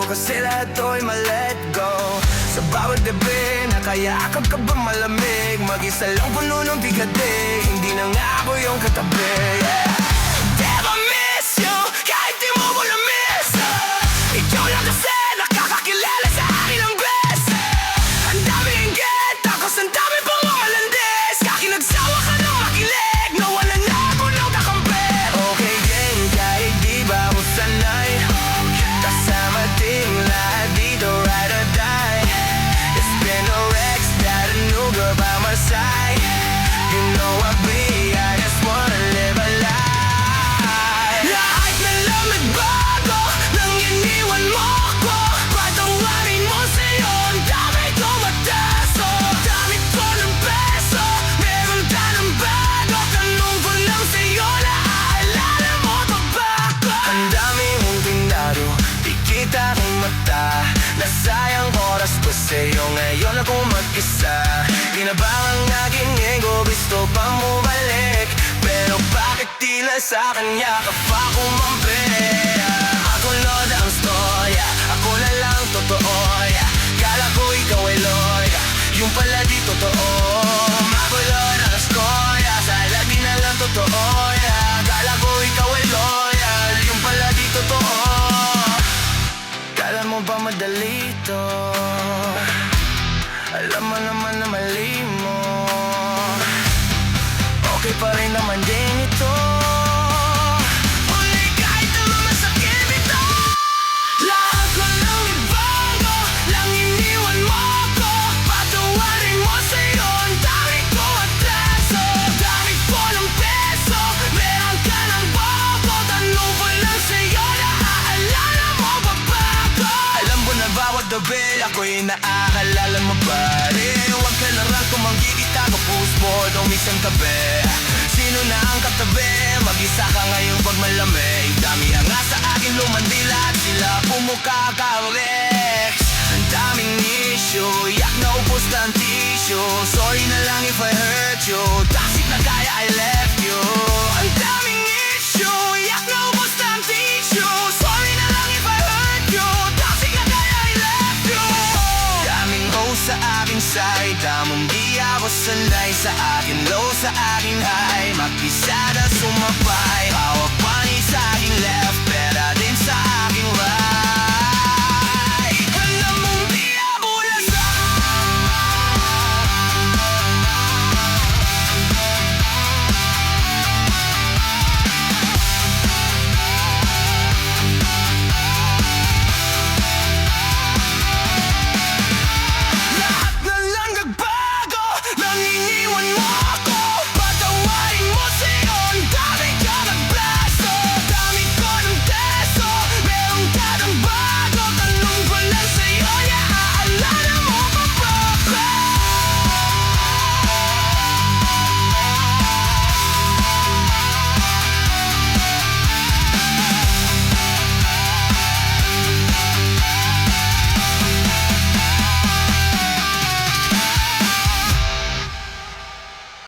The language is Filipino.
kasi lahat to'y ma-let go. Sa bawat gabi, nakayakap ka ba malamig? Mag-isa lang puno ng bigati, hindi na nga ako yung katabi, yeah. Never miss you, kahit di mo ko na-miss. Ikaw lang kasi nakakakilala sa akin ang best. Ang dami inggit, tapos ang dami pang malandis. Kakinagsawa ka ng makilig, nawala na ako ng kakampi. Okay game, kahit di ba ako sanay, kasama team lahat dito, ride or die. It's been a wreck, that a new girl by my side. You know I'll be, I just wanna live a lie. Lahat ng lamig bago, nang iniwan mo ko. Patawarin mo sa'yo, ang dami ko mataso. Dami ko ng peso, meron ka ng bago. Tanong ko lang sa'yo, naaalala mo pa ba ako? Ang dami mong pinaro, di kita kong mata. Nasayang oras ko sa'yo, ngayon ako mag-isa. Kinabang ang aking ego, gusto pang bumalik. Pero bakit tila sa kanya ka pa kumampi? Magulo na ang storya, ako na lang totoo, yeah. Kala ko ikaw ay loya, yung pala di totoo. Magulo na ang storya, sa lagi na lang totoo, yeah. Kala ko ikaw ay loyal, yung pala di totoo. Kala mo ba madali to? Alam mo naman na mali mo. Okay pa rin naman din ito. Uli kahit naman masakit ito. Lahat ko nang ibago, lang iniwan mo ako. Patawarin mo sa'yo, ang dami ko atraso. Dami ko ng peso, meron ka ng bobo. Tanong ko lang sa'yo, naaalala mo pa ba ako? Alam mo na bawat gabi, ako'y naaalala mo pa rin. Huwag ka na lang tumanggi, kita ka pusbol, tumisang tabi. Sino na ang katabi? Mag-isa ka ngayong pag malamig. Dami ang nga sa akin lumandila at sila pumuka ka-rex. Ang daming issue, yak na upos na ang tissue. Sorry na lang if I hurt you, toxic na kaya I left you. Ang daming issue, yak na upos na ang tissue. Sorry na lang if I hurt you, toxic na kaya I left you. Daming hoes sa aking side, damong di ako sanay. Sa akin low, sa aking high, mag-isa na sumabay. Hawak pa ni sa aking left.